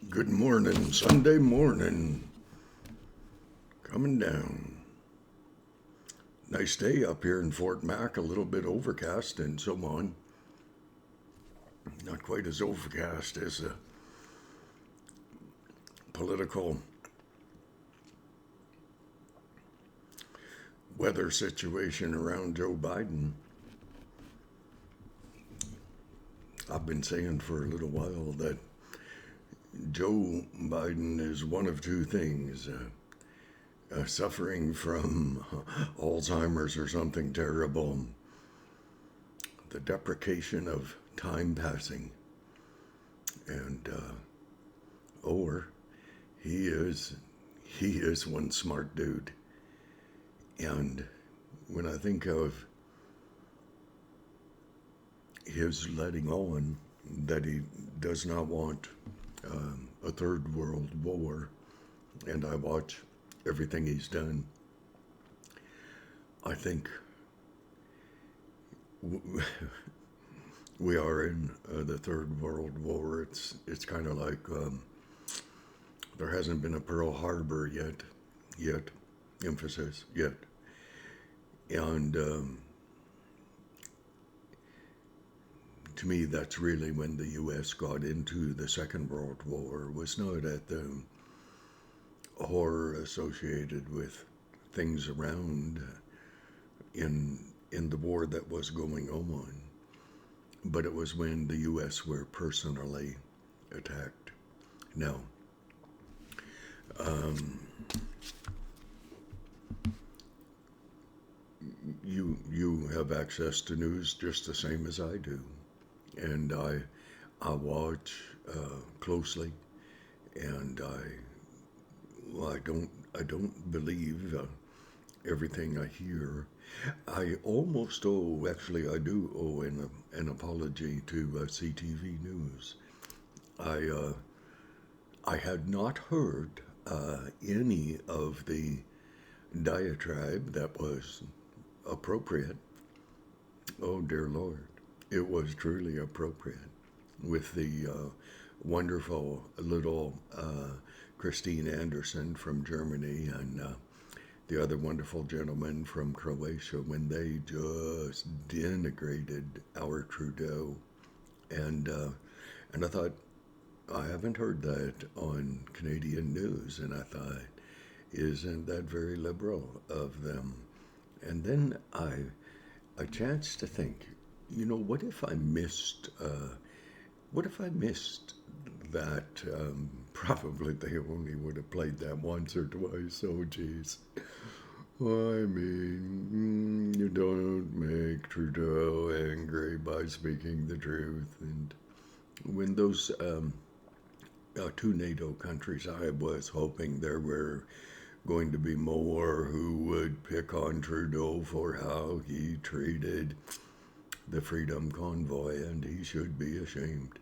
Good morning, Sunday morning. Coming down. Nice day up here in Fort Mac, a little bit overcast and so on. Not quite as overcast as the political weather situation around Joe Biden. I've been saying for a little while that Joe Biden is one of two things suffering from Alzheimer's or something terrible, the deprecation of time passing, and or he is one smart dude. And when I think of his letting on that he does not want a third world war, and I watch everything he's done, I think we are in the third world war. It's kind of like there hasn't been a Pearl Harbor yet, emphasis yet, and to me, that's really when the U.S. got into the Second World War. Was not at the horror associated with things around in the war that was going on, but it was when the U.S. were personally attacked. Now, you have access to news just the same as I do, and I watch closely, and I don't believe everything I hear. I almost owe, actually, I do owe an apology to CTV News. I I had not heard any of the diatribe that was appropriate. Oh dear Lord, it was truly appropriate with the wonderful little Christine Anderson from Germany and the other wonderful gentleman from Croatia when they just denigrated our Trudeau, and I thought, I haven't heard that on Canadian news, and I thought, isn't that very liberal of them? And then I chanced to think, what if I missed? What if I missed that? Probably they only would have played that once or twice. Oh, geez. I mean, you don't make Trudeau angry by speaking the truth. And when those two NATO countries, I was hoping there were going to be more who would pick on Trudeau for how he treated the Freedom Convoy, and he should be ashamed.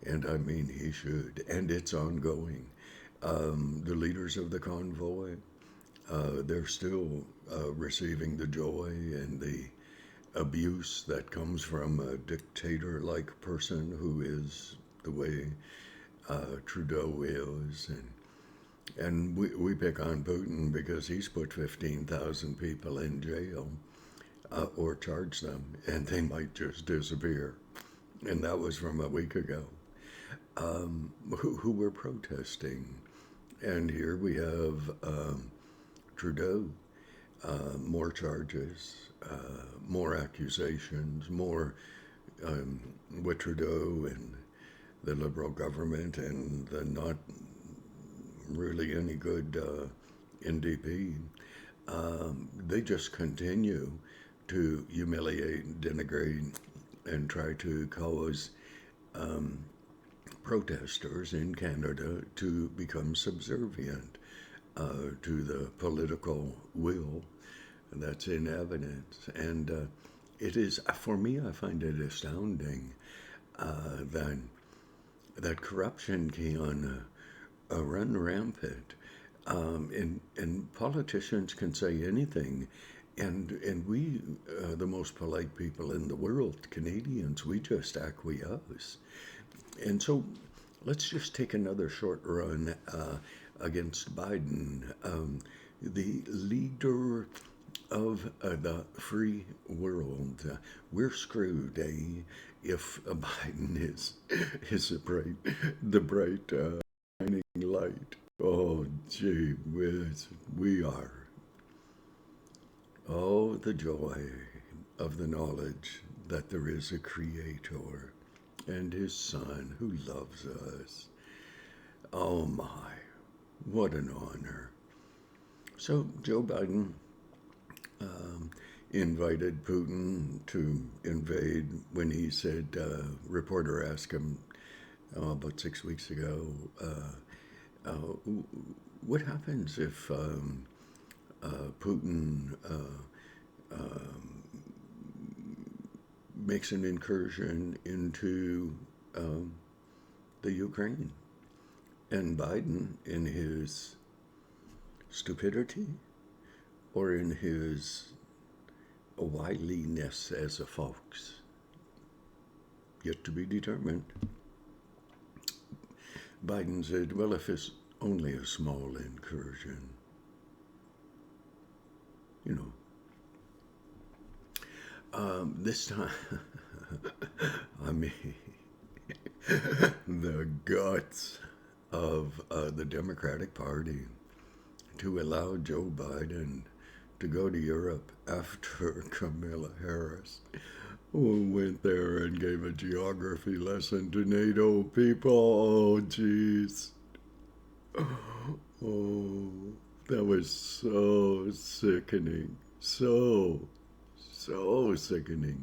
And I mean, he should. And it's ongoing. The leaders of the convoy, they're still receiving the joy and the abuse that comes from a dictator like person who is the way Trudeau is. And we pick on Putin because he's put 15,000 people in jail or charged them, and they might just disappear. And that was from a week ago. Who were protesting. And here we have Trudeau, more charges, more accusations, more with Trudeau and the Liberal government and the not really any good NDP. They just continue to humiliate, denigrate, and try to cause protesters in Canada to become subservient to the political will that's in evidence. And it is, for me, I find it astounding that corruption can run rampant. And politicians can say anything, and we, the most polite people in the world, Canadians, we just acquiesce. And so let's just take another short run against Biden, the leader of the free world. We're screwed, eh? If Biden is the bright shining light. Oh, gee whiz, we are. Oh, the joy of the knowledge that there is a creator and his son who loves us. Oh my, what an honor. So Joe Biden invited Putin to invade when he said, reporter asked him about 6 weeks ago, what happens if Putin makes an incursion into the Ukraine? And Biden, in his stupidity or in his wiliness as a fox, yet to be determined, Biden said, well, if it's only a small incursion, you know. This time, I mean, the guts of the Democratic Party to allow Joe Biden to go to Europe after Kamala Harris went there and gave a geography lesson to NATO people. Oh, jeez. Oh, that was so sickening. So sickening.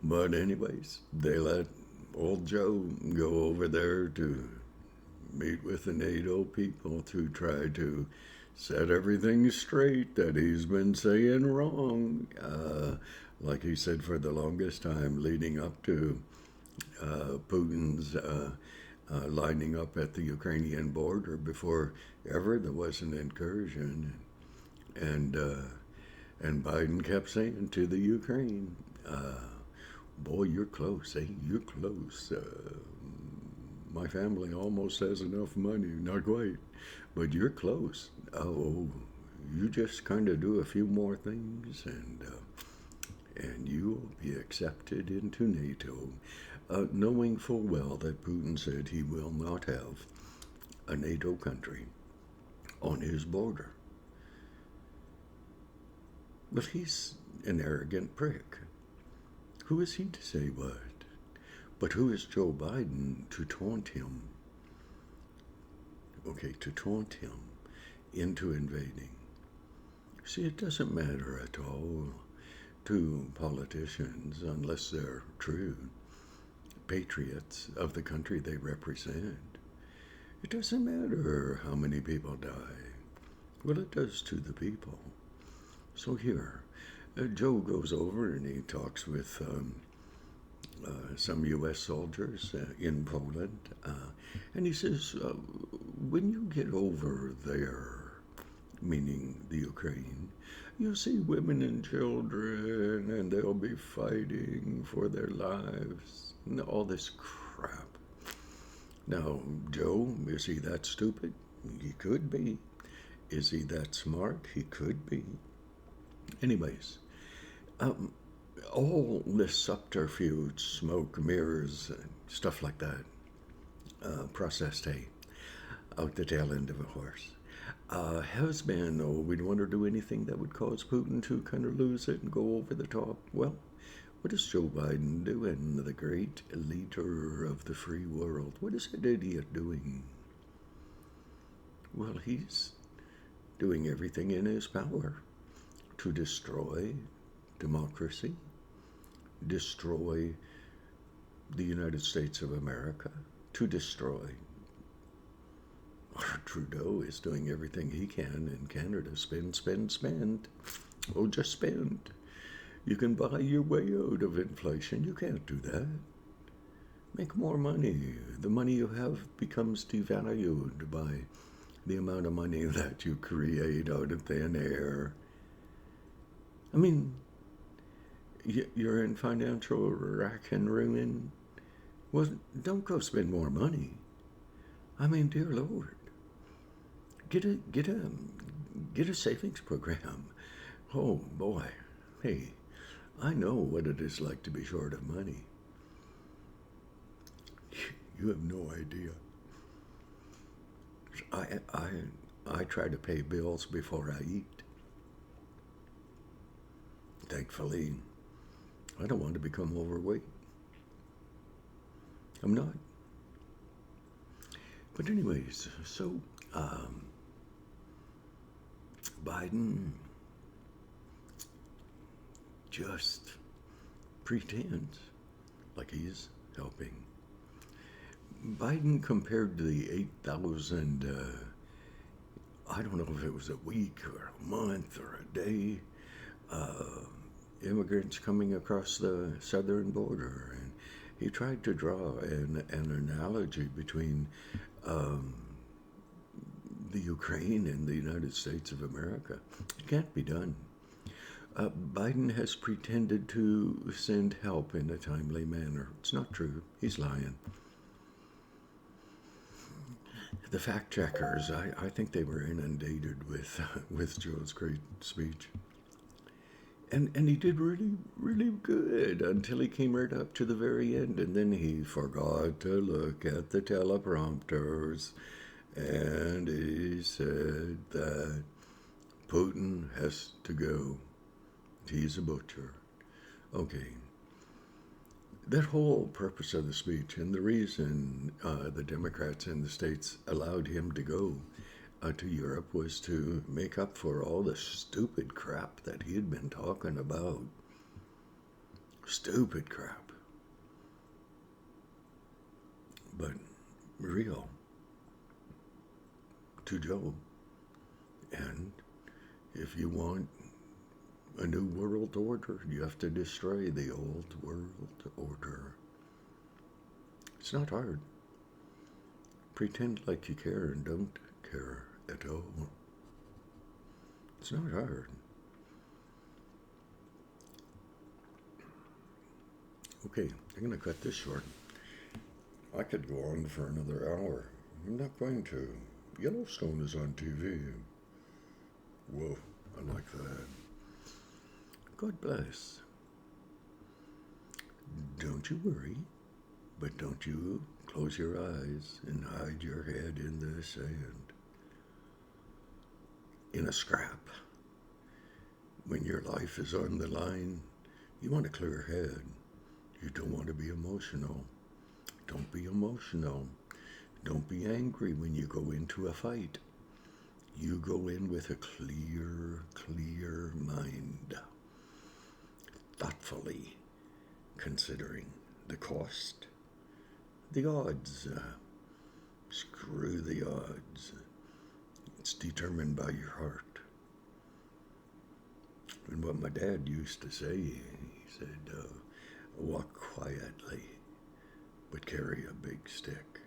But anyways, they let old Joe go over there to meet with the NATO people to try to set everything straight that he's been saying wrong. Like he said for the longest time leading up to Putin's lining up at the Ukrainian border before ever there was an incursion. And Biden kept saying to the Ukraine, boy, you're close, eh? You're close. My family almost has enough money, not quite, but you're close. Oh, you just kind of do a few more things and you'll be accepted into NATO, knowing full well that Putin said he will not have a NATO country on his border. But he's an arrogant prick. Who is he to say what? But who is Joe Biden to taunt him? Okay, to taunt him into invading. See, it doesn't matter at all to politicians unless they're true patriots of the country they represent. It doesn't matter how many people die. Well, it does to the people. So here, Joe goes over and he talks with some U.S. soldiers in Poland, and he says, when you get over there, meaning the Ukraine, you'll see women and children, and they'll be fighting for their lives, and all this crap. Now, Joe, is he that stupid? He could be. Is he that smart? He could be. Anyways, all this subterfuge, smoke, mirrors, stuff like that, processed hay, out the tail end of a horse, has been, oh, we don't want to do anything that would cause Putin to kind of lose it and go over the top. Well, what is Joe Biden doing, the great leader of the free world? What is that idiot doing? Well, he's doing everything in his power to destroy democracy, destroy the United States of America, to destroy. Trudeau is doing everything he can in Canada. Spend, spend, spend. Oh, just spend. You can buy your way out of inflation. You can't do that. Make more money. The money you have becomes devalued by the amount of money that you create out of thin air. I mean, you're in financial rack and ruin. Well, don't go spend more money. I mean, dear Lord, get a get a get a savings program. Oh boy, hey, I know what it is like to be short of money. You have no idea. I try to pay bills before I eat. Thankfully, I don't want to become overweight. I'm not. But anyways, so um, Biden just pretends like he's helping. Biden compared to the 8,000, I don't know if it was a week or a month or a day, uh, immigrants coming across the southern border. And he tried to draw an analogy between um, the Ukraine and the United States of America. It can't be done. Biden has pretended to send help in a timely manner. It's not true. He's lying. The fact checkers, I think they were inundated with Joe's great speech. And he did really, really good until he came right up to the very end. And then he forgot to look at the teleprompters. And he said that Putin has to go. He's a butcher. Okay. That whole purpose of the speech and the reason the Democrats in the states allowed him to go to Europe was to make up for all the stupid crap that he had been talking about. Stupid crap. But real to Joe. And if you want a new world order, you have to destroy the old world order. It's not hard. Pretend like you care and don't care at all. It's not hard. Okay, I'm going to cut this short. I could go on for another hour. I'm not going to. Yellowstone is on TV. Whoa, I like that. God bless. Don't you worry, but don't you close your eyes and hide your head in the sand. In a scrap, when your life is on the line, you want a clear head. You don't want to be emotional. Don't be emotional. Don't be angry when you go into a fight. You go in with a clear mind, thoughtfully considering the cost, the odds. Screw the odds. It's determined by your heart. And what my dad used to say, he said, walk quietly, but carry a big stick.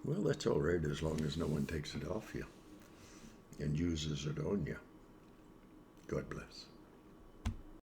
Well, that's all right as long as no one takes it off you and uses it on you. God bless.